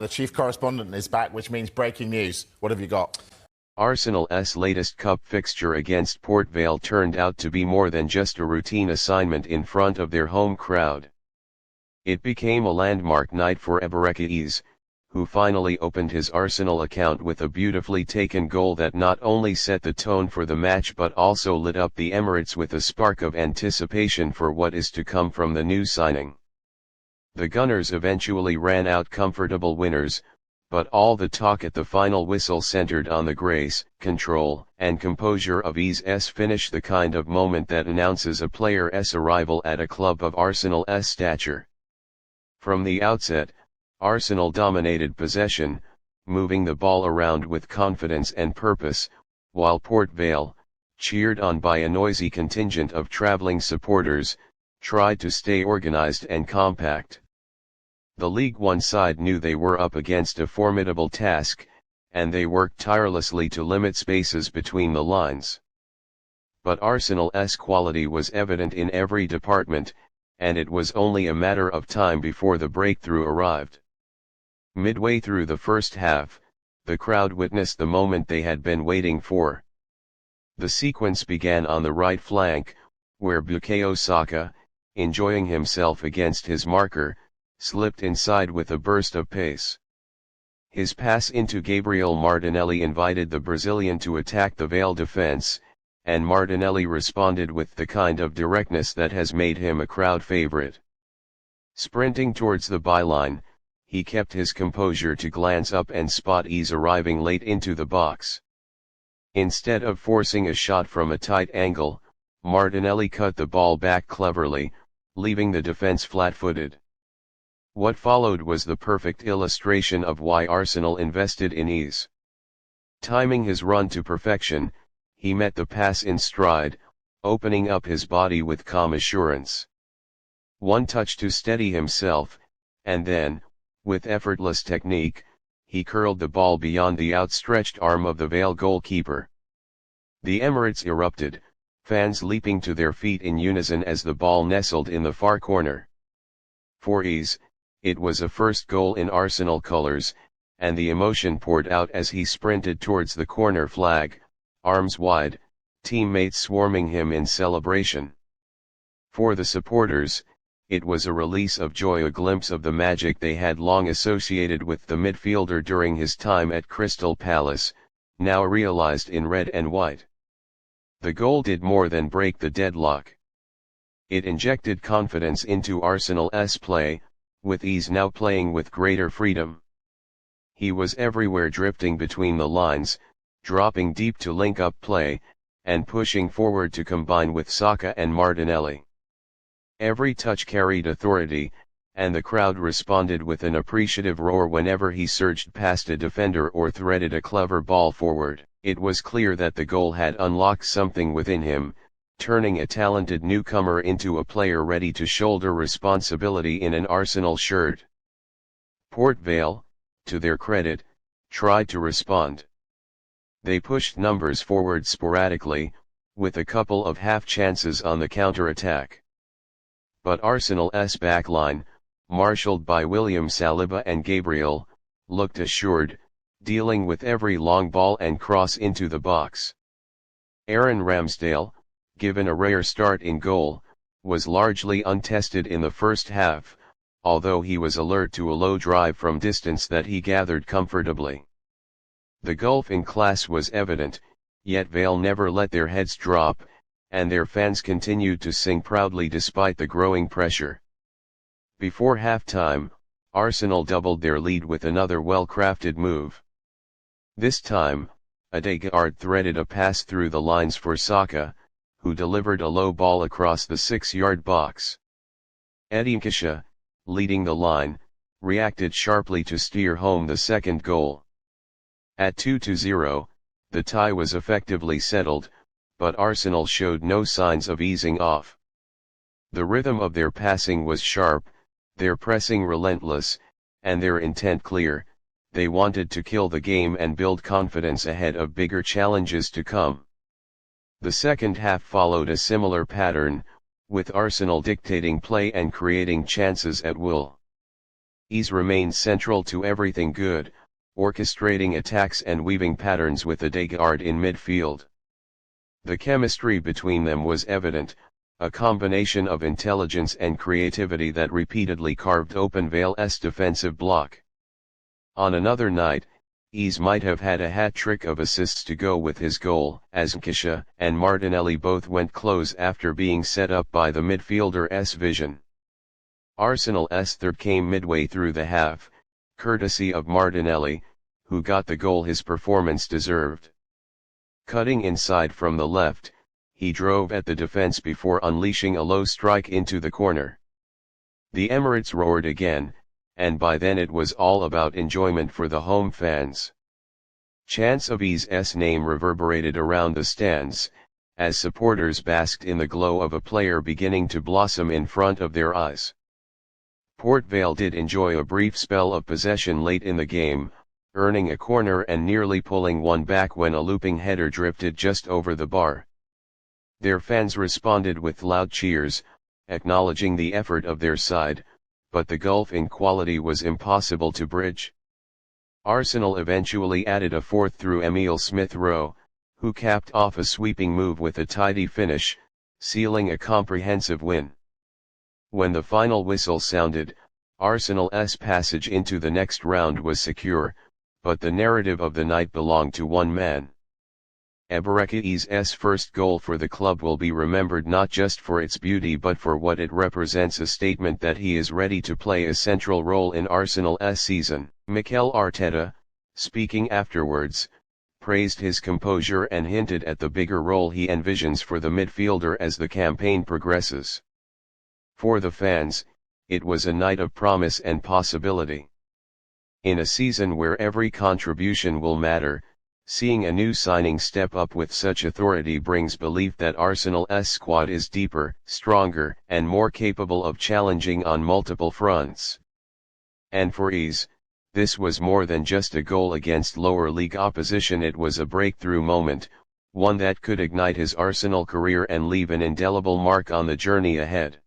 The chief correspondent is back, which means breaking news. What have you got? Arsenal's latest cup fixture against Port Vale turned out to be more than just a routine assignment in front of their home crowd. It became a landmark night for Eberechi Eze, who finally opened his Arsenal account with a beautifully taken goal that not only set the tone for the match but also lit up the Emirates with a spark of anticipation for what is to come from the new signing. The Gunners eventually ran out comfortable winners, but all the talk at the final whistle centered on the grace, control, and composure of Eze's finish, the kind of moment that announces a player's arrival at a club of Arsenal's stature. From the outset, Arsenal dominated possession, moving the ball around with confidence and purpose, while Port Vale, cheered on by a noisy contingent of travelling supporters, tried to stay organised and compact. The League One side knew they were up against a formidable task, and they worked tirelessly to limit spaces between the lines. But Arsenal's quality was evident in every department, and it was only a matter of time before the breakthrough arrived. Midway through the first half, the crowd witnessed the moment they had been waiting for. The sequence began on the right flank, where Bukayo Saka, enjoying himself against his marker, slipped inside with a burst of pace. His pass into Gabriel Martinelli invited the Brazilian to attack the Vale defense, and Martinelli responded with the kind of directness that has made him a crowd favorite. Sprinting towards the byline, he kept his composure to glance up and spot Eze arriving late into the box. Instead of forcing a shot from a tight angle, Martinelli cut the ball back cleverly, leaving the defense flat-footed. What followed was the perfect illustration of why Arsenal invested in Eze. Timing his run to perfection, he met the pass in stride, opening up his body with calm assurance. One touch to steady himself, and then, with effortless technique, he curled the ball beyond the outstretched arm of the Vale goalkeeper. The Emirates erupted, fans leaping to their feet in unison as the ball nestled in the far corner. For Eze, it was a first goal in Arsenal colours, and the emotion poured out as he sprinted towards the corner flag, arms wide, teammates swarming him in celebration. For the supporters, it was a release of joy, a glimpse of the magic they had long associated with the midfielder during his time at Crystal Palace, now realised in red and white. The goal did more than break the deadlock. It injected confidence into Arsenal's play, with Eze now playing with greater freedom. He was everywhere, drifting between the lines, dropping deep to link up play, and pushing forward to combine with Saka and Martinelli. Every touch carried authority, and the crowd responded with an appreciative roar whenever he surged past a defender or threaded a clever ball forward. It was clear that the goal had unlocked something within him, turning a talented newcomer into a player ready to shoulder responsibility in an Arsenal shirt. Port Vale, to their credit, tried to respond. They pushed numbers forward sporadically, with a couple of half chances on the counter-attack. But Arsenal's backline, marshalled by William Saliba and Gabriel, looked assured, dealing with every long ball and cross into the box. Aaron Ramsdale, given a rare start in goal, was largely untested in the first half, although he was alert to a low drive from distance that he gathered comfortably. The gulf in class was evident, yet Vale never let their heads drop, and their fans continued to sing proudly despite the growing pressure. Before halftime, Arsenal doubled their lead with another well-crafted move. This time, Odegaard threaded a pass through the lines for Saka, who delivered a low ball across the 6-yard box. Eddie Nketiah, leading the line, reacted sharply to steer home the second goal. At 2-0, the tie was effectively settled, but Arsenal showed no signs of easing off. The rhythm of their passing was sharp, their pressing relentless, and their intent clear. They wanted to kill the game and build confidence ahead of bigger challenges to come. The second half followed a similar pattern, with Arsenal dictating play and creating chances at will. Eze remained central to everything good, orchestrating attacks and weaving patterns with Odegaard in midfield. The chemistry between them was evident, a combination of intelligence and creativity that repeatedly carved open Vale's defensive block. On another night, Eze might have had a hat-trick of assists to go with his goal, as Nketiah and Martinelli both went close after being set up by the midfielder's vision. Arsenal's third came midway through the half, courtesy of Martinelli, who got the goal his performance deserved. Cutting inside from the left, he drove at the defense before unleashing a low strike into the corner. The Emirates roared again, and by then it was all about enjoyment for the home fans. Chants of Eze's name reverberated around the stands, as supporters basked in the glow of a player beginning to blossom in front of their eyes. Port Vale did enjoy a brief spell of possession late in the game, earning a corner and nearly pulling one back when a looping header drifted just over the bar. Their fans responded with loud cheers, acknowledging the effort of their side, but the gulf in quality was impossible to bridge. Arsenal eventually added a fourth through Emile Smith Rowe, who capped off a sweeping move with a tidy finish, sealing a comprehensive win. When the final whistle sounded, Arsenal's passage into the next round was secure, but the narrative of the night belonged to one man. Eberechi Eze's first goal for the club will be remembered not just for its beauty but for what it represents, a statement that he is ready to play a central role in Arsenal's season. Mikel Arteta, speaking afterwards, praised his composure and hinted at the bigger role he envisions for the midfielder as the campaign progresses. For the fans, it was a night of promise and possibility. In a season where every contribution will matter, seeing a new signing step up with such authority brings belief that Arsenal's squad is deeper, stronger, and more capable of challenging on multiple fronts. And for Eze, this was more than just a goal against lower league opposition. It was a breakthrough moment, one that could ignite his Arsenal career and leave an indelible mark on the journey ahead.